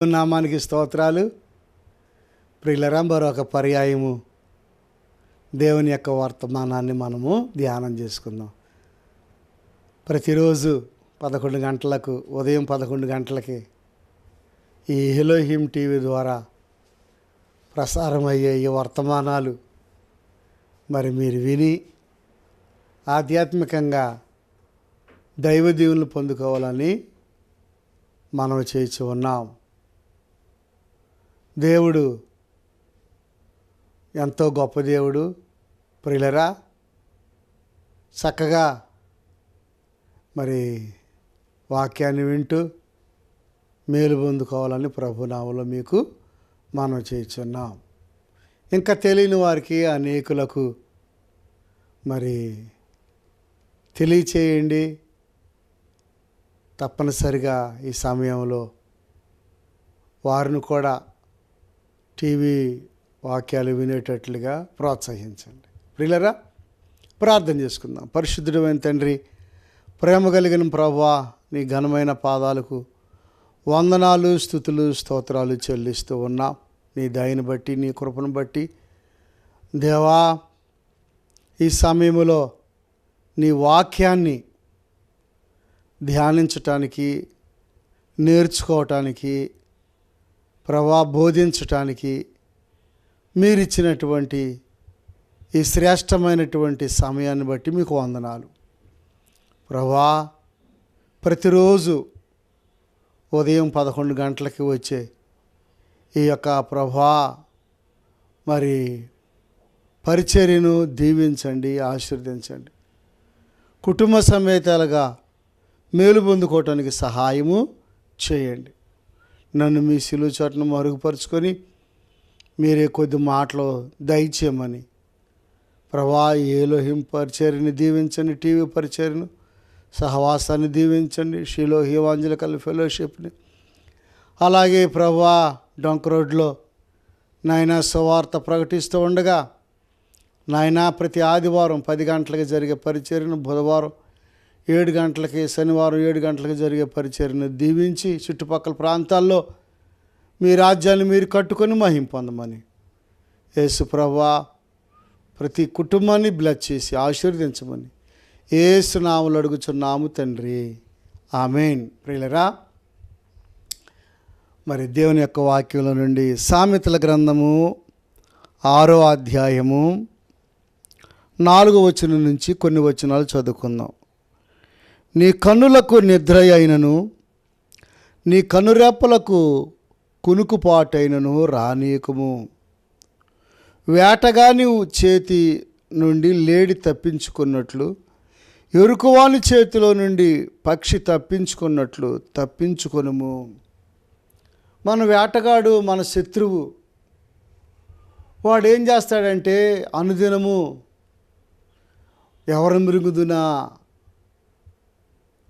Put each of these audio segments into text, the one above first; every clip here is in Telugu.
నామానికి స్తోత్రాలు. ప్రియులరా, మరొక పర్యాయము దేవుని యొక్క వర్తమానాన్ని మనము ధ్యానం చేసుకుందాం. ప్రతిరోజు 11 గంటలకు, ఉదయం 11 గంటలకి ఈ ఎలోహిం టీవీ ద్వారా ప్రసారమయ్యే ఈ వర్తమానాలు మరి మీరు విని ఆధ్యాత్మికంగా దైవ దీవెనలు పొందుకోవాలని మనం చేయించి ఉన్నాం. దేవుడు ఎంతో గొప్ప దేవుడు. ప్రియులరా, చక్కగా మరి వాక్యాన్ని వింటూ మేలు పొందుకోవాలని ప్రభునామములో మీకు మనం చేస్తున్నాం. ఇంకా తెలియని వారికి అనేకులకు మరి తెలియచేయండి. తప్పనిసరిగా ఈ సమయంలో వారిని కూడా టీవీ వాక్యాలు వినేటట్లుగా ప్రోత్సహించండి. ప్రియులరా, ప్రార్థన చేసుకుందాం. పరిశుద్ధుడైన తండ్రి, ప్రేమ కలిగిన ప్రభువా, నీ ఘనమైన పాదాలకు వందనాలు, స్తుతులు, స్తోత్రాలు చెల్లిస్తూ ఉన్నాం. నీ దయని బట్టి, నీ కృపను బట్టి దేవా, ఈ సమయంలో నీ వాక్యాన్ని ధ్యానించటానికి, నేర్చుకోవటానికి, ప్రభా బోధించటానికి మీరిచ్చినటువంటి ఈ శ్రేష్టమైనటువంటి సమయాన్ని బట్టి మీకు వందనాలు. ప్రభా, ప్రతిరోజు ఉదయం 11 గంటలకి వచ్చే ఈ యొక్క ప్రభా మరి పరిచర్యను దీవించండి, ఆశీర్వదించండి. కుటుంబ సమేతాలుగా మేలు పొందుకోవటానికి సహాయము చేయండి. నన్ను మీ సిలువ చాటును మరుగుపరుచుకొని మీరే కొద్ది మాటలు దయచేయమని ప్రభా, ఎలోహిం పరిచర్యని దీవించండి, టీవీ పరిచర్యను, సహవాసాన్ని దీవించండి, షిలోహ్ ఎవాంజలికల్ ఫెలోషిప్ని, అలాగే ప్రభా డొంక్ రోడ్లో నాయనా సువార్త ప్రకటిస్తూ ఉండగా నాయనా ప్రతి ఆదివారం 10 గంటలకి జరిగే పరిచర్యను, బుధవారం 7 గంటలకి, శనివారం 7 గంటలకి జరిగే పరిచర్యను దీవించి చుట్టుపక్కల ప్రాంతాల్లో మీ రాజ్యాన్ని మీరు కట్టుకొని మహిమ పొందమని యేసు ప్రభువా ప్రతి కుటుంబాన్ని బ్లెస్ చేసి ఆశీర్వదించమని యేసు నామములో అడుగుచున్నాము తండ్రి, ఆమేన్. ప్రియులరా, మరి దేవుని యొక్క వాక్యంలో నుండి సామెతల గ్రంథము 6వ అధ్యాయము 4వ వచనం నుంచి కొన్ని వచనాలు చదువుకుందాం. నీ కన్నులకు నిద్ర అయినను, నీ కనురెప్పలకు కునుకుపాటైనను రానీయకము. వేటగాని చేతి నుండి లేడి తప్పించుకున్నట్లు, ఎరుకువాని చేతిలో నుండి పక్షి తప్పించుకున్నట్లు తప్పించుకొనుము. మన వేటగాడు, మన శత్రువు, వాడు ఏం చేస్తాడంటే అనుదినము ఎవరిని మృంగుదునా,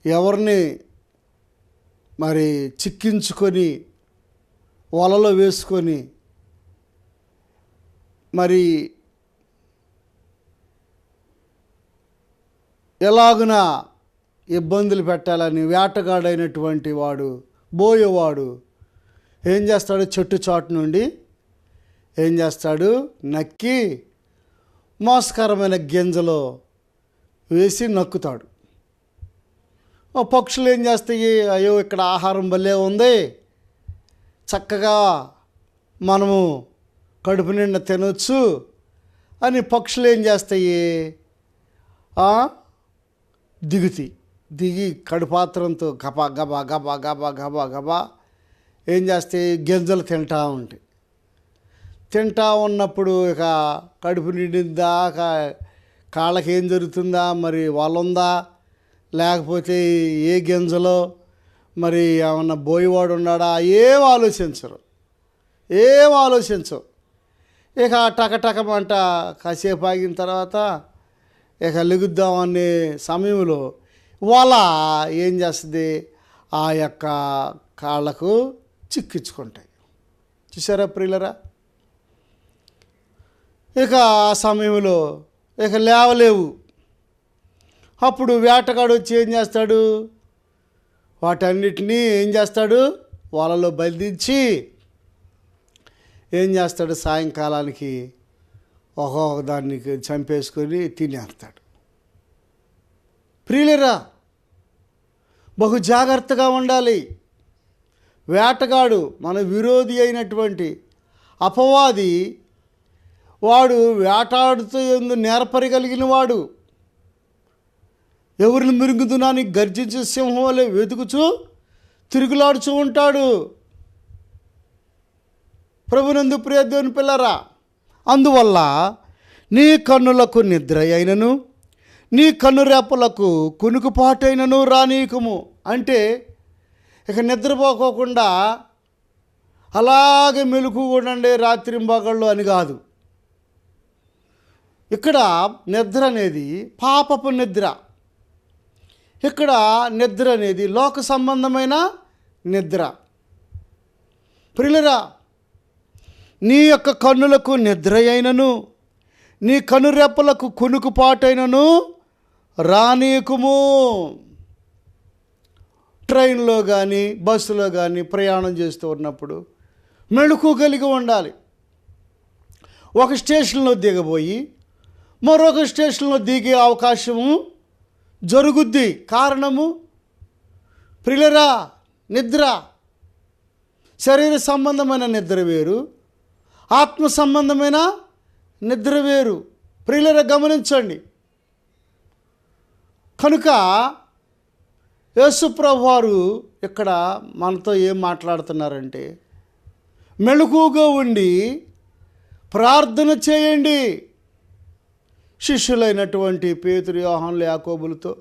ఎవరిని మరి చిక్కించుకొని వలలో వేసుకొని మరి ఎలాగున ఇబ్బందులు పెట్టాలని వేటగాడైనటువంటి వాడు, బోయేవాడు ఏం చేస్తాడు, చెట్టు చాటు నుండి ఏం చేస్తాడు, నక్కి మోసకరమైన గింజలో వేసి నక్కుతాడు. పక్షులు ఏం చేస్తాయి, అయ్యో ఇక్కడ ఆహారం భలే ఉంది, చక్కగా మనము కడుపు నిండా తినొచ్చు అని పక్షులు ఏం చేస్తాయి, దిగి కడుపాత్రంతో గబా గబా గబా గబా గబా గబా ఏం చేస్తాయి, గింజలు తింటూ ఉంటాయి. తింటూ ఉన్నప్పుడు ఇక కడుపు నిండిందా, కాళ్ళకి ఏం జరుగుతుందా, మరి వాళ్ళుందా, లేకపోతే ఏ గింజలో మరి ఏమన్నా బోయేవాడు ఉన్నాడా, ఏం ఆలోచించరు. ఇక టకటకమంట కాసేపు ఆగిన తర్వాత ఇక లెగుద్దామనే సమయంలో వాళ్ళ ఏం చేస్తుంది, ఆ యొక్క కాళ్ళకు చిక్కించుకుంటాయి. చూసారా ప్రియులరా, ఇక ఆ సమయంలో ఇక లేవలేవు. అప్పుడు వేటగాడు వచ్చి ఏం చేస్తాడు, వాటన్నిటినీ ఏం చేస్తాడు, వలలో బంధించి ఏం చేస్తాడు, సాయంకాలానికి ఒక్కొక్క దాన్ని చంపేసుకొని తినేస్తాడు. ప్రియులరా, బహు జాగ్రత్తగా ఉండాలి. వేటగాడు, మన విరోధి అయినటువంటి అపవాది, వాడు వేటాడుతూ నేర్పరగలిగిన వాడు. ఎవరిని మిరుగుదునాని గర్జించే సింహం వలె వెతుకుచూ తిరుగులాడుచూ ఉంటాడు. ప్రభునందు ప్రియ దేవుని పిల్లరా, అందువల్ల నీ కన్నులకు నిద్ర అయినను నీ కన్నురేపలకు కునుకుపాటైనను రానీకము. అంటే ఇక నిద్రపోకోకుండా అలాగే మెలుకు ఉండండి రాత్రింబగళ్ళు అని కాదు. ఇక్కడ నిద్ర అనేది పాపపు నిద్ర. ఇక్కడ నిద్ర అనేది లోక సంబంధమైన నిద్ర. ప్రియులరా, నీ యొక్క కన్నులకు నిద్ర అయినను నీ కనురెప్పలకు కునుకుపాటైనను రానీకుము. ట్రైన్లో కానీ బస్సులో కానీ ప్రయాణం చేస్తూ ఉన్నప్పుడు మెళుకు కలిగి ఉండాలి. ఒక స్టేషన్లో దిగబోయి మరొక స్టేషన్లో దిగే అవకాశము జరుగుద్ది. కారణము ప్రియులరా, నిద్ర. శరీర సంబంధమైన నిద్ర వేరు, ఆత్మ సంబంధమైన నిద్ర వేరు. ప్రియులరా, గమనించండి. కనుక యేసుప్రభు వారు ఇక్కడ మనతో ఏం మాట్లాడుతున్నారంటే, మెలకువగా ఉండి ప్రార్థన చేయండి. శిష్యులైనటువంటి పేతురు, యోహాను, యాకోబులతో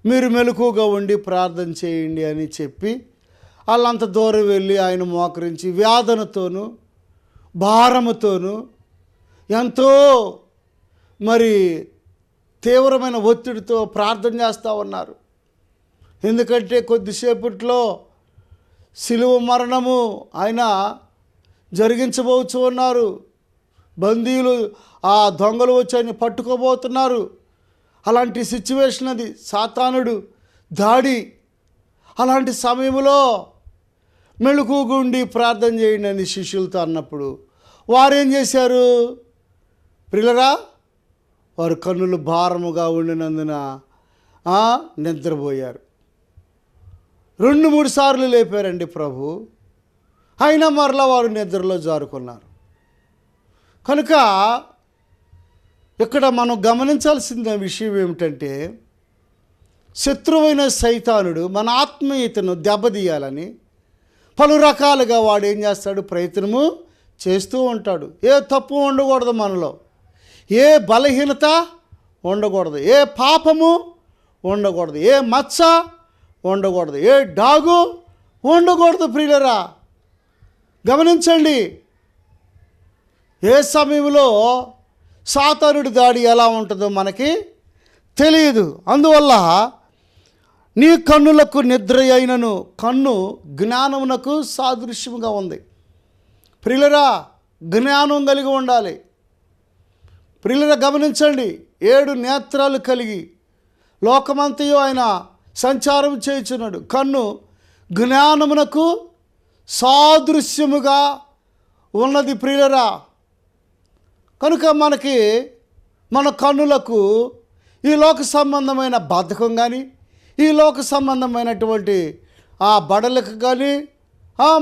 మీరు మెలకువగా ఉండి ప్రార్థన చేయండి అని చెప్పి వాళ్ళంత దూరం వెళ్ళి ఆయన మోకరించి వేదనతోనూ భారముతోనూ ఎంతో మరి తీవ్రమైన ఒత్తిడితో ప్రార్థన చేస్తూ ఉన్నారు. ఎందుకంటే కొద్దిసేపట్లో శిలువ మరణము ఆయన జరిగించబోతూ ఉన్నారు. బందీలు, ఆ దొంగలు వచ్చి ఆయన పట్టుకోబోతున్నారు. అలాంటి సిచ్యువేషన్ అది, సాతానుడు దాడి. అలాంటి సమయంలో మెళుకుగుండి ప్రార్థన చేయండి అని శిష్యులతో అన్నప్పుడు వారేం చేశారు ప్రియులరా? వారు కన్నులు భారముగా ఉండినందున నిద్రపోయారు. 2-3 సార్లు లేపారండి ప్రభు. అయినా మరలా వారు నిద్రలో జారుకున్నారు. కనుక ఇక్కడ మనం గమనించాల్సిన విషయం ఏమిటంటే, శత్రువైన సైతానుడు మన ఆత్మీయతను దెబ్బతీయాలని పలు రకాలుగా వాడు ఏం చేస్తాడు, ప్రయత్నము చేస్తూ ఉంటాడు. ఏ తప్పు ఉండకూడదు మనలో, ఏ బలహీనత ఉండకూడదు, ఏ పాపము ఉండకూడదు, ఏ మచ్చ ఉండకూడదు, ఏ డాగు ఉండకూడదు. ప్రియులరా, గమనించండి. ఏ సమయంలో సాతానుడి దాడి ఎలా ఉంటుందో మనకి తెలియదు. అందువల్ల నీ కన్నులకు నిద్ర అయినను, కన్ను జ్ఞానమునకు సాదృశ్యముగా ఉంది. ప్రియులరా, జ్ఞానం కలిగి ఉండాలి. ప్రియులరా, గమనించండి. 7 నేత్రాలు కలిగి లోకమంతయు ఆయన సంచారం చేయుచున్నాడు. కన్ను జ్ఞానమునకు సాదృశ్యముగా ఉన్నది. ప్రియులరా, కనుక మనకి మన కన్నులకు ఈ లోక సంబంధమైన బద్ధకం కానీ, ఈ లోక సంబంధమైనటువంటి ఆ బడలకు కానీ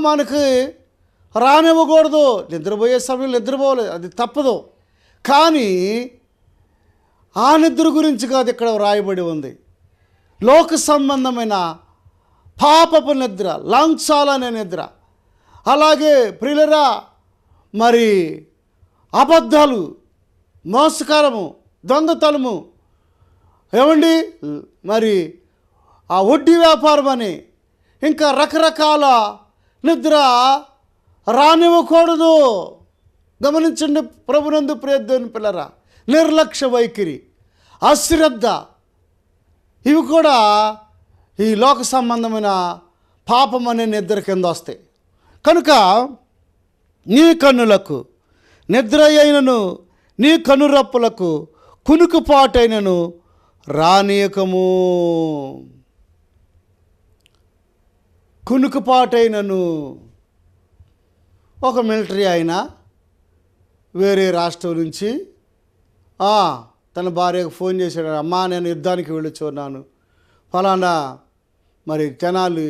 మనకి రానివ్వకూడదు. నిద్రపోయే సమయంలో నిద్రపోలేదు, అది తప్పదు. కానీ ఆ నిద్ర గురించి కాదు ఇక్కడ వ్రాయబడి ఉంది. లోక సంబంధమైన పాపపు నిద్ర, లంచాలనే నిద్ర, అలాగే ప్రియులరా మరి అబద్ధాలు, మోసకరము, దొంగతనము, ఏమండి మరి ఆ వడ్డీ వ్యాపారం అని ఇంకా రకరకాల నిద్ర రానివ్వకూడదు. గమనించండి ప్రభునందు ప్రియదేవుని పిల్లరా, నిర్లక్ష్య వైఖరి, అశ్రద్ధ, ఇవి కూడా ఈ లోక సంబంధమైన పాపం అనే నిద్ర కింద వస్తాయి. కనుక నీ కన్నులకు నిద్ర అయినను నీ కనురప్పులకు కునుకుపాటైనను రానీయకము. కునుకుపాటైనను. ఒక మిలిటరీ ఆయన వేరే రాష్ట్రం నుంచి తన భార్యకు ఫోన్ చేశాడు. అమ్మా, నేను యుద్ధానికి వెళ్ళుచున్నాను, ఫలానా మరి తెనాలి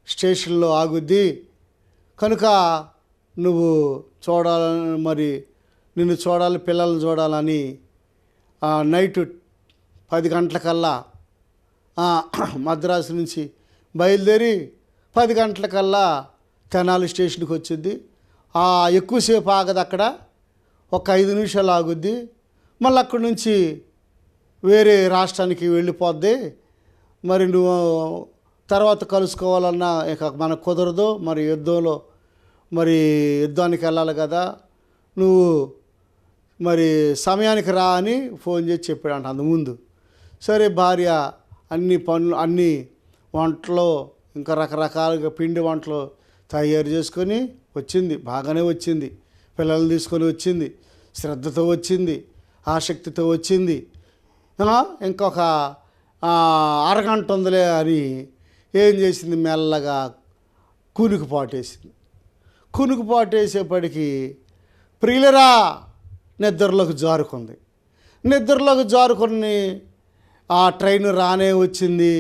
స్టేషన్లో ఆగుద్ది, కనుక నువ్వు చూడాలని, మరి నిన్ను చూడాలి, పిల్లల్ని చూడాలని నైట్ 10 గంటలకల్లా మద్రాసు నుంచి బయలుదేరి 10 గంటలకల్లా తెనాలి స్టేషన్కి వచ్చింది. ఎక్కువసేపు ఆగదు అక్కడ, ఒక 5 నిమిషాలు ఆగుద్ది. మళ్ళీ అక్కడి నుంచి వేరే రాష్ట్రానికి వెళ్ళిపోద్ది. మరి నువ్వు తర్వాత కలుసుకోవాలన్నా ఇక మనకు కుదరదు, మరి యుద్ధానికి వెళ్ళాలి కదా, నువ్వు మరి సమయానికి రా అని ఫోన్ చేసి చెప్పాడంట అంతకుముందు. సరే, భార్య అన్ని వంటలు ఇంకా రకరకాలుగా పిండి వంటలు తయారు చేసుకొని వచ్చింది. బాగానే వచ్చింది, పిల్లల్ని తీసుకొని వచ్చింది, శ్రద్ధతో వచ్చింది, ఆసక్తితో వచ్చింది. ఇంకొక అరగంట ఉందిలే అని ఏం చేసింది, మెల్లగా కునుకుపాటేసేపటికి ప్రియులరా నిద్రలోకి జారుకొని ఆ ట్రైన్ రానే వచ్చింది.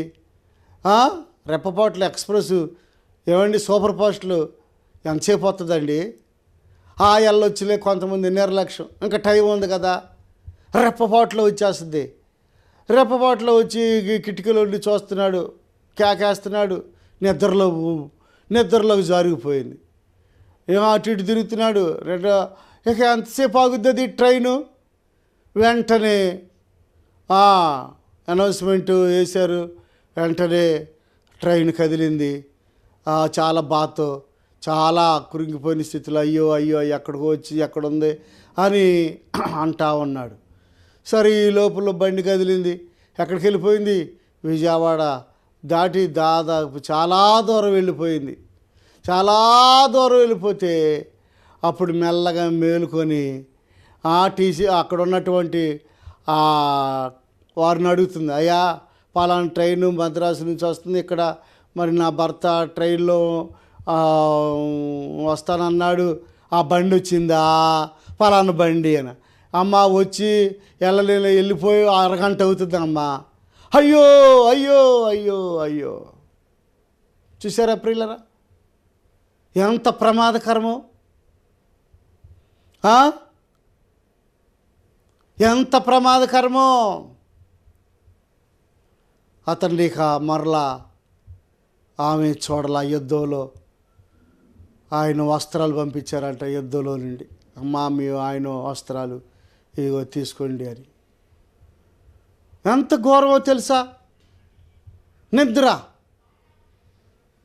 రెప్పపాట్లు ఎక్స్ప్రెస్ ఏమండి, సూపర్ ఫాస్ట్లు ఎంతసేపు వస్తుందండి? వెళ్ళొచ్చులే, కొంతమంది నిర్లక్ష్యం, ఇంకా టైం ఉంది కదా, రెప్పపాట్లో వచ్చేస్తుంది. రెప్పపాట్లో వచ్చి కిటికీలో ఉండి చూస్తున్నాడు, కేకేస్తున్నాడు, నిద్రలోకి జారిగిపోయింది. అటు ఇటు తిరుగుతున్నాడు. ఇక ఎంతసేపు ఆగుద్ది ట్రైను? వెంటనే అనౌన్స్మెంట్ వేశారు, వెంటనే ట్రైన్ కదిలింది. చాలా బాధతో, చాలా కురింగిపోయిన స్థితిలో అయ్యో ఎక్కడికో వచ్చి ఎక్కడుంది అని అంటా ఉన్నాడు. సరే, ఈ లోపల బండి కదిలింది. ఎక్కడికి వెళ్ళిపోయింది? విజయవాడ దాటి దాదాపు చాలా దూరం వెళ్ళిపోతే అప్పుడు మెల్లగా మేలుకొని టీసీ అక్కడ ఉన్నటువంటి వారిని అడుగుతుంది, అయ్యా పలానా ట్రైను మద్రాసు నుంచి వస్తుంది, ఇక్కడ మరి నా భర్త ట్రైన్లో వస్తానన్నాడు, ఆ బండి వచ్చిందా? పలానా బండి అని. అమ్మ, వచ్చి వెళ్ళిపోయి అరగంట అవుతుంది అమ్మా. అయ్యో. చూసారా ప్రియులరా, ఎంత ప్రమాదకరమో, ఎంత ప్రమాదకరమో. అతన్ని ఇక మరలా ఆమె చూడలా. యుద్ధంలో ఆయన వస్త్రాలు పంపించారంట, యుద్ధంలో నుండి. అమ్మా, ఆయన వస్త్రాలు ఇగో తీసుకోండి అని. ఎంత ఘోరమో తెలుసా? నిద్ర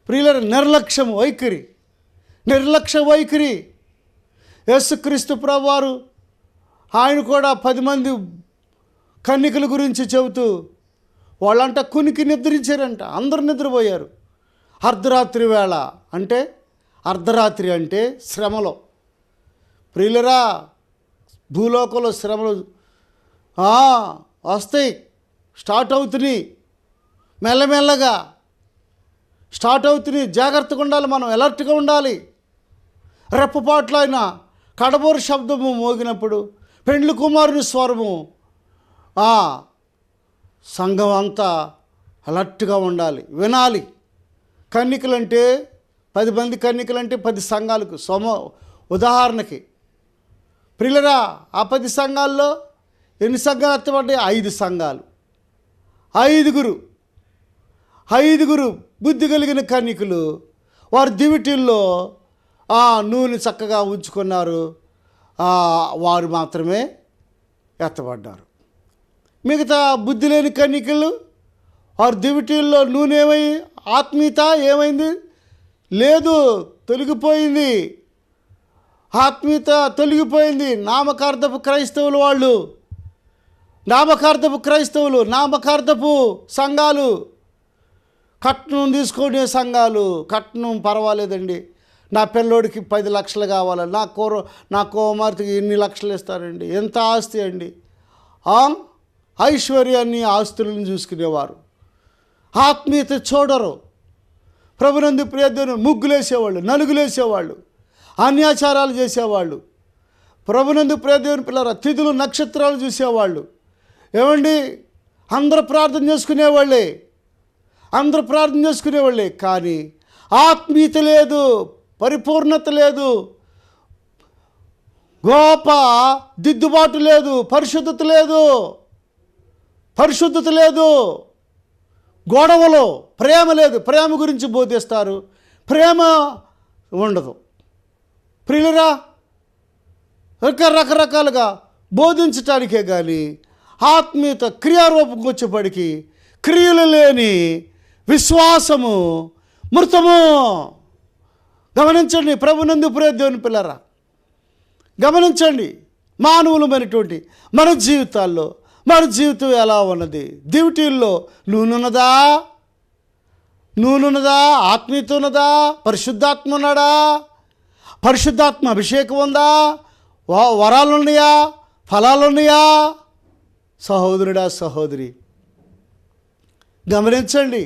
ప్రియుల నిర్లక్ష్య వైఖరి. యేసుక్రీస్తు ప్రభువారు ఆయన కూడా 10 మంది కన్యకల గురించి చెబుతూ వాళ్ళంట కునికి నిద్రించారంట, అందరూ నిద్రపోయారు. అర్ధరాత్రి వేళ అంటే శ్రమలో ప్రియులరా, భూలోకంలో శ్రమలు వస్తాయి, స్టార్ట్ అవుతున్నాయి, మెల్లమెల్లగా స్టార్ట్ అవుతున్నాయి. జాగ్రత్తగా ఉండాలి, మనం అలర్ట్గా ఉండాలి. రెప్పపాట్లు అయిన కడబోరు శబ్దము మోగినప్పుడు పెండ్లి కుమారుని స్వరము, సంఘం అంతా అలర్ట్గా ఉండాలి, వినాలి. కన్నికలంటే 10 మంది కన్నికలంటే 10 సంఘాలకు ఉదాహరణకి ప్రియులరా, ఆ 10 సంఘాల్లో ఎన్ని సంఘాలు ఎత్తబడ్డాయి? 5 సంఘాలు. 5గురు బుద్ధి కలిగిన కన్నికలు, వారి దివిటీల్లో నూనె చక్కగా ఉంచుకున్నారు, వారు మాత్రమే ఎత్తబడ్డారు. మిగతా బుద్ధి లేని కన్నికలు, వారి దివిటీల్లో నూనె ఆత్మీయత ఏమైంది? లేదు, తొలగిపోయింది. ఆత్మీయత తొలగిపోయింది. నామకార్థపు క్రైస్తవులు, నామకార్థపు సంఘాలు, కట్నం తీసుకునే సంఘాలు. కట్నం పర్వాలేదండి, నా పిల్లోడికి 10 లక్షలు కావాలి, నా కుమార్తెకి ఇన్ని లక్షలు ఇస్తారండి, ఎంత ఆస్తి అండి. ఐశ్వర్యాన్ని, ఆస్తులను చూసుకునేవారు. ఆత్మీయత చూడరు. ప్రభునందు ప్రియ దేవుని ముగ్గులేసేవాళ్ళు, నలుగులేసేవాళ్ళు, అన్యాచారాలు చేసేవాళ్ళు. ప్రభునందు ప్రియ దేవుని పిల్లరా తిథులు నక్షత్రాలు చూసేవాళ్ళు. ఏమండి, అందరూ ప్రార్థన చేసుకునేవాళ్ళే, అందరూ ప్రార్థన చేసుకునేవాళ్ళే. కానీ ఆత్మీయత లేదు, పరిపూర్ణత లేదు, గొప్ప దిద్దుబాటు లేదు, పరిశుద్ధత లేదు, పరిశుద్ధత లేదు. గొడవలో ప్రేమ లేదు, ప్రేమ గురించి బోధిస్తారు, ప్రేమ ఉండదు. ప్రియులరా, రకరకాలుగా బోధించటానికే కానీ ఆత్మీయత క్రియారూపంకి వచ్చేప్పటికి క్రియలు లేని విశ్వాసము మృతము. గమనించండి ప్రభునందు ప్రియ దేవుని పిల్లరా, గమనించండి. మానవులమైనటువంటి మన జీవితాల్లో మన జీవితం ఎలా ఉన్నది? డ్యూటీల్లో నూనెన్నదా? ఆత్మీయత ఉన్నదా? పరిశుద్ధాత్మ ఉన్నాడా? పరిశుద్ధాత్మ అభిషేకం ఉందా? వరాలు ఉన్నాయా? ఫలాలు ఉన్నాయా? సహోదరుడా, సహోదరి, గమనించండి.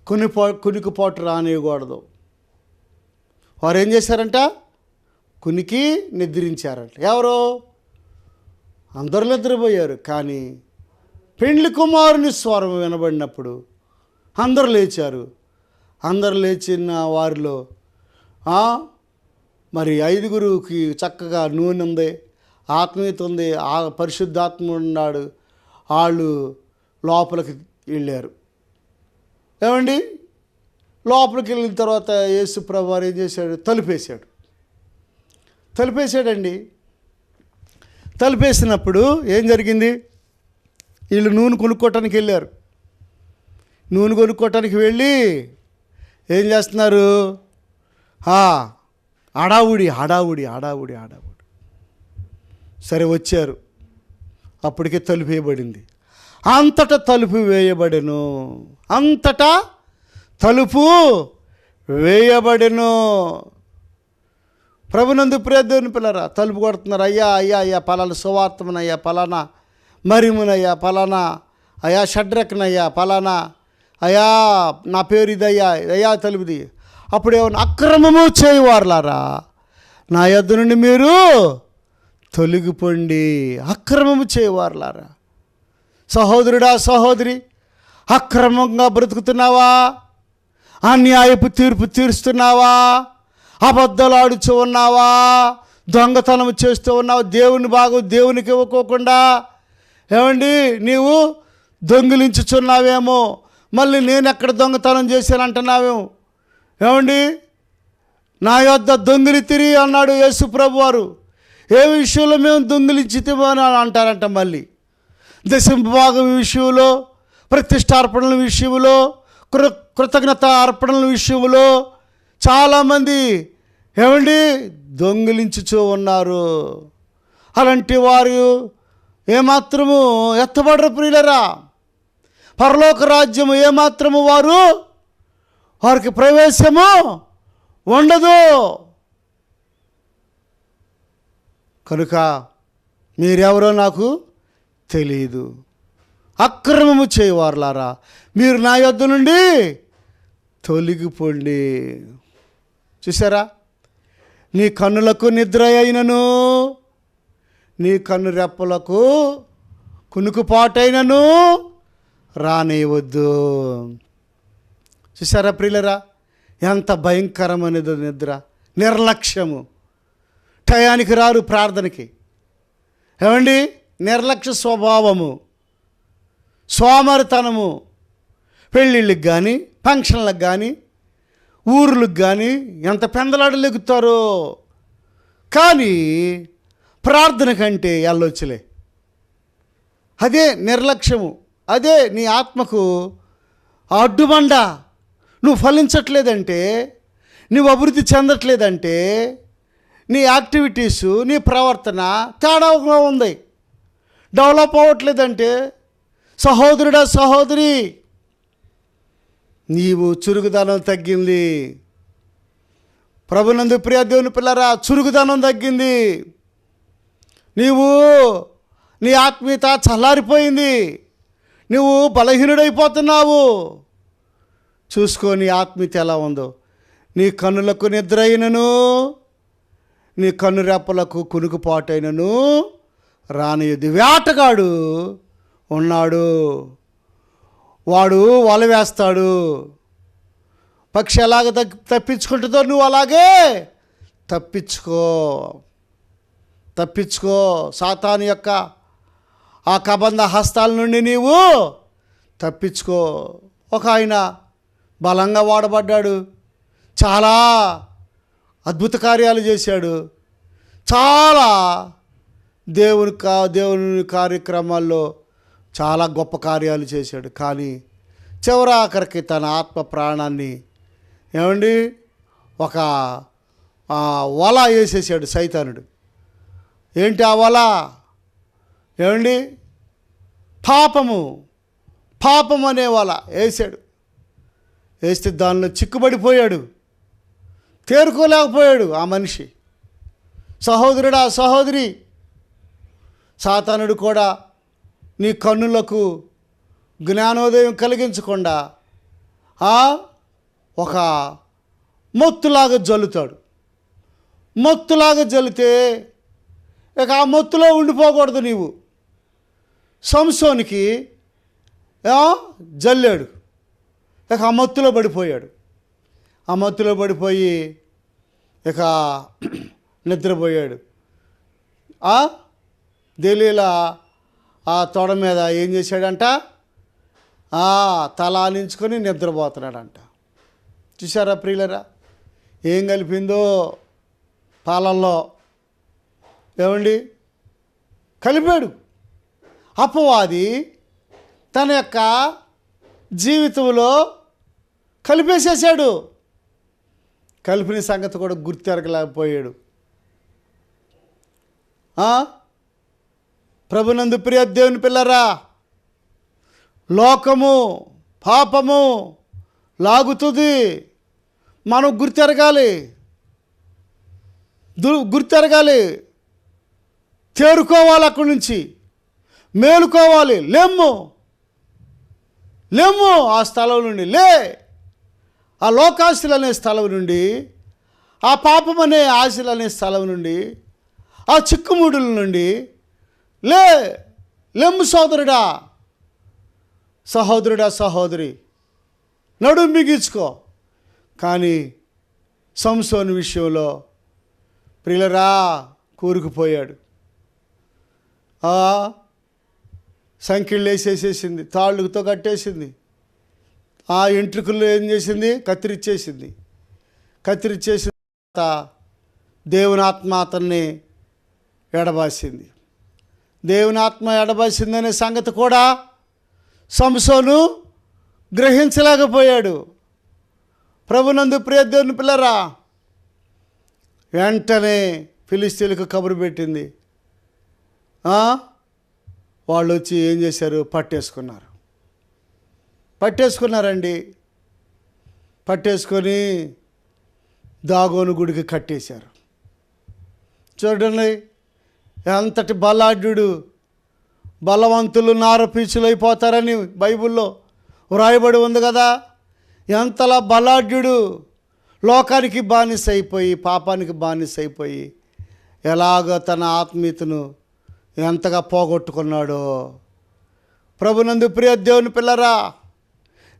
కునికిపోటు రానివ్వకూడదు. వారు ఏం చేశారంట? కునికి నిద్రించారంట. ఎవరు? అందరూ నిద్రపోయారు. కానీ పెండ్లి కుమారుని స్వరం వినబడినప్పుడు అందరూ లేచారు. అందరూ లేచిన వారిలో మరి 5గురికి చక్కగా నూనె ఉంది, ఆత్మీయత ఉంది, పరిశుద్ధాత్మ ఉన్నాడు. వాళ్ళు లోపలికి వెళ్ళారు. ఏమండి, లోపలికి వెళ్ళిన తర్వాత యేసు ప్రభువారు ఏం చేశాడు? తలుపేశాడండి. తలుపేసినప్పుడు ఏం జరిగింది? వీళ్ళు నూనె కొనుక్కోవటానికి వెళ్ళారు. నూనె కొనుక్కోవటానికి వెళ్ళి ఏం చేస్తున్నారు? హడావుడి. సరే వచ్చారు. అప్పటికే తలుపు వేయబడింది. అంతటా తలుపు వేయబడెను. ప్రభునందు ప్రియ దేవుని పిల్లరా, తలుపు కొడుతున్నారు. అయ్యా పలానా సువార్తమునయ్యా, పలానా మరిమునయ్యా, పలానా అయ్యా షడ్రక్నయ్యా, పలానా అయ్యా నా పేరు ఇదయ్యా తలుపుది. అప్పుడేమన్నా అక్రమము చేయవారులారా, నా యొద్ద నుండి మీరు తొలగిపోండి. అక్రమము చేయవారులారా. సహోదరుడా, సహోదరి, అక్రమంగా బ్రతుకుతున్నావా? అన్యాయపు తీర్పు తీరుస్తున్నావా? అబద్ధాలు ఆడుచూ ఉన్నావా? దొంగతనం చేస్తూ ఉన్నావా? దేవునికి ఇవ్వకోకుండా ఏమండి నీవు దొంగిలించుచున్నావేమో. మళ్ళీ నేను ఎక్కడ దొంగతనం చేశానంటున్నావేమో. ఏమండి, నా యొద్ద దొంగిలితిరి అన్నాడు యేసు ప్రభువారు. ఏ విషయంలో మేము దొంగిలించితేమో అని అంటారంట. మళ్ళీ దశంభాగం విషయంలో, ప్రతిష్టార్పణల విషయంలో, కృతజ్ఞత అర్పణల విషయంలో చాలామంది ఏమండి దొంగిలించుచూ ఉన్నారు. అలాంటి వారు ఏమాత్రము ఎత్తబడరు ప్రియులరా. పరలోక రాజ్యము ఏమాత్రము వారికి ప్రవేశము ఉండదు. కనుక మీరెవరో నాకు తెలియదు. అక్రమము చేయవారులారా, మీరు నా యొద్ద నుండి తొలగిపోండి. చూసారా? నీ కన్నులకు నిద్ర అయినను, నీ కన్ను రెప్పలకు కునుకుపాటైనను రానివ్వద్దు. చూసారా ప్రియులరా, ఎంత భయంకరమైనదో నిద్ర. నిర్లక్ష్యము. టయానికి రారు ప్రార్థనకి. ఏమండి, నిర్లక్ష్య స్వభావము, సోమరితనము. పెళ్ళిళ్ళకి కానీ, ఫంక్షన్లకు కానీ, ఊర్లకు కానీ ఎంత పెందలాడలేగుతారో. కానీ ప్రార్థన కంటే వెళ్ళొచ్చులే. అదే నిర్లక్ష్యము. అదే నీ ఆత్మకు అడ్డుబండ. నువ్వు ఫలించట్లేదంటే, నువ్వు అభివృద్ధి చెందట్లేదంటే, నీ యాక్టివిటీసు, నీ ప్రవర్తన తేడాగా ఉంది, డెవలప్ అవ్వట్లేదంటే, సహోదరుడా, సహోదరి, నీవు చురుకుదనం తగ్గింది. ప్రభునందు ప్రియ దేవుని పిల్లరా, చురుకుదనం తగ్గింది. నీ ఆత్మీయత చల్లారిపోయింది. నువ్వు బలహీనుడైపోతున్నావు. చూసుకొని ఆత్మీయత ఎలా ఉందో. నీ కన్నులకు నిద్ర అయినను, నీ కన్ను రెప్పలకు కునుకుపాటైనను రానియదు. వేటగాడు ఉన్నాడు, వాడు వల వేస్తాడు. పక్షి ఎలాగ తప్పించుకుంటుందో నువ్వు అలాగే తప్పించుకో. సాతాను యొక్క ఆ కబంధ హస్తాల నుండి నీవు తప్పించుకో. ఒక ఆయన బలంగా వాడబడ్డాడు, చాలా అద్భుత కార్యాలు చేశాడు, చాలా దేవుని కార్యక్రమాల్లో చాలా గొప్ప కార్యాలు చేశాడు. కానీ చివరి ఆఖరికి తన ఆత్మ ప్రాణాన్ని ఒక వల వేసేసాడు సైతానుడు. ఏంటి ఆ వల? పాపం అనే వల వేసాడు. వేస్తే దానిలో చిక్కుబడిపోయాడు, తేరుకోలేకపోయాడు ఆ మనిషి. సహోదరుడా, సహోదరి, సాతానుడు కూడా నీ కన్నులకు జ్ఞానోదయం కలిగించకుండా ఒక మొత్తులాగా జల్లుతాడు. మొత్తులాగా జల్లితే ఇక ఆ మొత్తులో ఉండిపోకూడదు నీవు. సంసోనికి జల్లాడు, ఇక ఆ మత్తులో పడిపోయాడు. ఆ మత్తులో పడిపోయి ఇక నిద్రపోయాడు. దెలీలా ఆ తొడ మీద ఏం చేశాడంట? తల ఆనించుకొని నిద్రపోతున్నాడంట. చూసారా ప్రియులరా, ఏం కలిపిందో పాలల్లో? కలిపాడు. అపవాది తన యొక్క జీవితంలో కలిపేసేసాడు. కలిపిన సంగతి కూడా గుర్తెరగలేకపోయాడు. ప్రభునందు ప్రియ దేవుని పిల్లరా, లోకము పాపము లాగుతుంది. మనం గుర్తెరగాలి, తేరుకోవాలి, అక్కడి నుంచి మేలుకోవాలి. లేము ఆ స్థలం నుండి, ఆ లోకాశలు అనే స్థలం నుండి, ఆ పాపం అనే ఆశలు అనే స్థలం నుండి, ఆ చిక్కుముడుల నుండి లెమ్ము సోదరుడా, సహోదరి, నడుము బిగించుకో. కానీ సంసోను విషయంలో ప్రియులరా కూరుకుపోయాడు. సంఖ్యలు వేసేసేసింది, తాళ్ళుతో కట్టేసింది. ఆ ఎంట్రుకల్లో ఏం చేసింది? కత్తిరించేసిన తర్వాత దేవుని ఆత్మ అతన్ని ఎడబాసింది. దేవుని ఆత్మ ఎడబాసిందనే సంగతి కూడా సంసోను గ్రహించలేకపోయాడు. ప్రభునందు ప్రియ దేవుని పిల్లరా, వెంటనే ఫిలిస్తీన్లకు కబురు పెట్టింది. వాళ్ళు వచ్చి ఏం చేశారు? పట్టేసుకున్నారండి. పట్టేసుకొని దాగోను గుడికి కట్టేశారు. చూడండి, ఎంతటి బలాఢ్యుడు, బలవంతులు నారపీచులు అయిపోతారని బైబిల్లో వ్రాయబడి ఉంది కదా. ఎంతలా బలాఢ్యుడు, లోకానికి బానిస అయిపోయి, పాపానికి బానిస అయిపోయి, ఎలాగ తన ఆత్మీయతను ఎంతగా పోగొట్టుకున్నాడో. ప్రభునందు ప్రియ దేవుని పిల్లరా,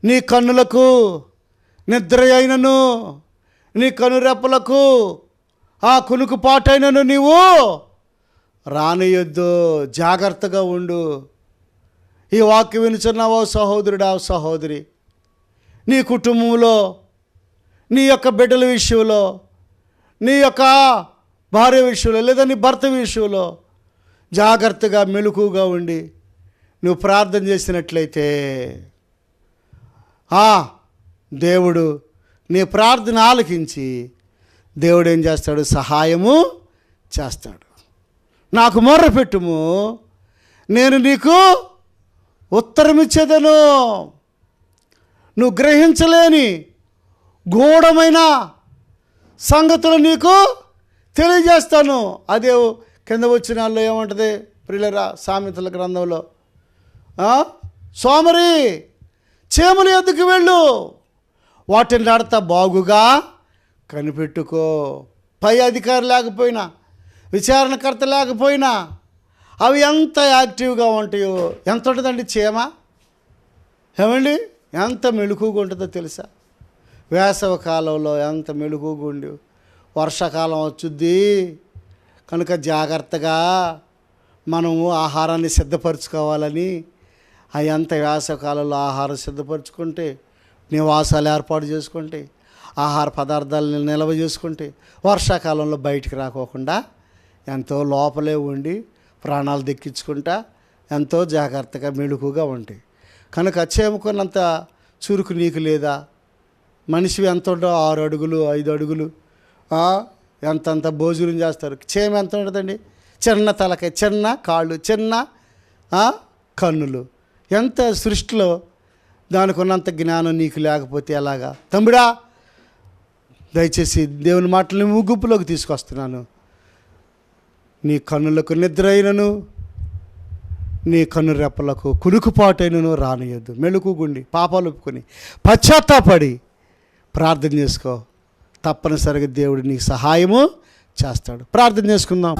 నీ కన్నులకు నిద్ర అయినను, నీ కనురెప్పలకు ఆ కునుకుపాటైనను నీవు రానియొద్దు. జాగ్రత్తగా ఉండు. ఈ వాక్యం వినుచున్నావో సహోదరుడా, సహోదరి, నీ కుటుంబంలో, నీ యొక్క బిడ్డల విషయంలో, నీ యొక్క భార్య విషయంలో, లేదా నీ భర్త విషయంలో జాగ్రత్తగా మెలకుగా ఉండి నువ్వు ప్రార్థన చేసినట్లయితే దేవుడు నీ ప్రార్థన ఆలకించి దేవుడు ఏం చేస్తాడు? సహాయము చేస్తాడు. నాకు మొర్ర పెట్టుము, నేను నీకు ఉత్తరం ఇచ్చేదను. నువ్వు గ్రహించలేని గూఢమైన సంగతులు నీకు తెలియజేస్తాను. అదే కింద వచ్చిన వాళ్ళు ఏమంటుంది ప్రియులరా, సామెతల గ్రంథంలో, సోమరి చీమల యొద్దకు వెళ్ళు, వాటిని నడత బాగుగా కనిపెట్టుకో. పై అధికారి లేకపోయినా, విచారణకర్త లేకపోయినా అవి ఎంత యాక్టివ్గా ఉంటాయో. ఎంత ఉంటుందండి చీమ, ఏమండి, ఎంత మెలకుగా ఉంటుందో తెలుసా? వేసవ కాలంలో ఎంత మెలకుగా ఉండి, వర్షాకాలం వచ్చుద్ది కనుక జాగ్రత్తగా మనము ఆహారాన్ని సిద్ధపరచుకోవాలని అవి అంత వేసవకాలంలో ఆహారం సిద్ధపరచుకుంటే, నివాసాలు ఏర్పాటు చేసుకుంటే, ఆహార పదార్థాలను నిల్వ చేసుకుంటే వర్షాకాలంలో బయటికి రాకోకుండా ఎంతో లోపలే ఉండి ప్రాణాలు దక్కించుకుంటా ఎంతో జాగ్రత్తగా మెలకుగా ఉంటాయి. కనుక చేముకున్నంత చురుకు నీకు లేదా? మనిషివి ఎంత ఉండో 6 అడుగులు 5 అడుగులు ఎంతంత భోజనం చేస్తారు. చేమ ఎంత ఉంటుందండి? చిన్న తలకాయ, చిన్న కాళ్ళు, చిన్న కన్నులు. ఎంత సృష్టిలో దానికి ఉన్నంత జ్ఞానం నీకు లేకపోతే ఎలాగా? తమ్ముడా, దయచేసి దేవుని మాటలు ముగింపులోకి తీసుకొస్తున్నాను. నీ కన్నులకు నిద్ర అయినను, నీ కన్ను రెప్పలకు కునుకుపాటైనను రానియద్దు. మెలకుగుండి పాపాలు ఒప్పుకొని పశ్చాత్తాపడి ప్రార్థన చేసుకో. తప్పనిసరిగా దేవుడు నీకు సహాయము చేస్తాడు. ప్రార్థన చేసుకుందాం.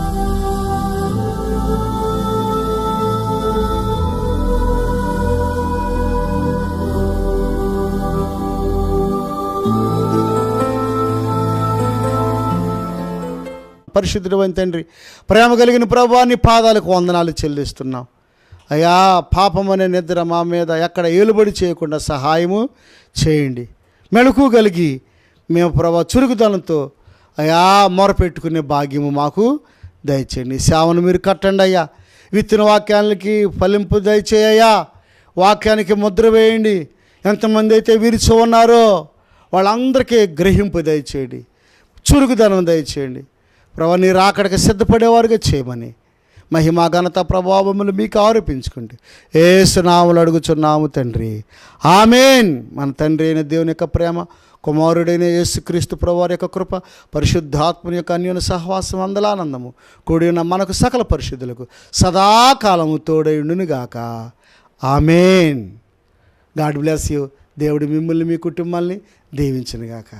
పరిశుద్ధుడైన తండ్రి, ప్రేమ కలిగిన ప్రభువా, నీ పాదాలకు వందనాలు చెల్లిస్తున్నాం. అయ్యా, పాపం అనే నిద్ర మా మీద ఎక్కడ ఏలుబడి చేయకుండా సహాయము చేయండి. మెళుకు కలిగి మేము ప్రభా చురుకుదనంతో అయ్యా మొరపెట్టుకునే భాగ్యము మాకు దయచేయండి. సేవను మీరు కట్టండి అయ్యా. విత్తిన వాక్యాలకి ఫలింపు దయచేయ్యా. వాక్యానికి ముద్ర వేయండి. ఎంతమంది అయితే విరిచి ఉన్నారో వాళ్ళందరికీ గ్రహింపు దయచేయండి. చురుకుదనం దయచేయండి. ప్రభా, నీ రాకడకి సిద్ధపడేవారుగా చేయమని మహిమా ఘనత ప్రభావములు మీకు ఆరోపించుకుంటే యేసు నామములో అడుగుచున్నాము తండ్రి, ఆమేన్. మన తండ్రి అయిన దేవుని యొక్క ప్రేమ, కుమారుడైన యేసుక్రీస్తు ప్రభువారి యొక్క కృప, పరిశుద్ధాత్మని యొక్క అన్యోన్య సహవాసం, అందలానందము కూడిన మనకు సకల పరిశుద్ధులకు సదాకాలము తోడైండునుగాక. ఆమేన్. God bless you. దేవుడు మిమ్మల్ని మీ కుటుంబాల్ని దీవించునుగాక.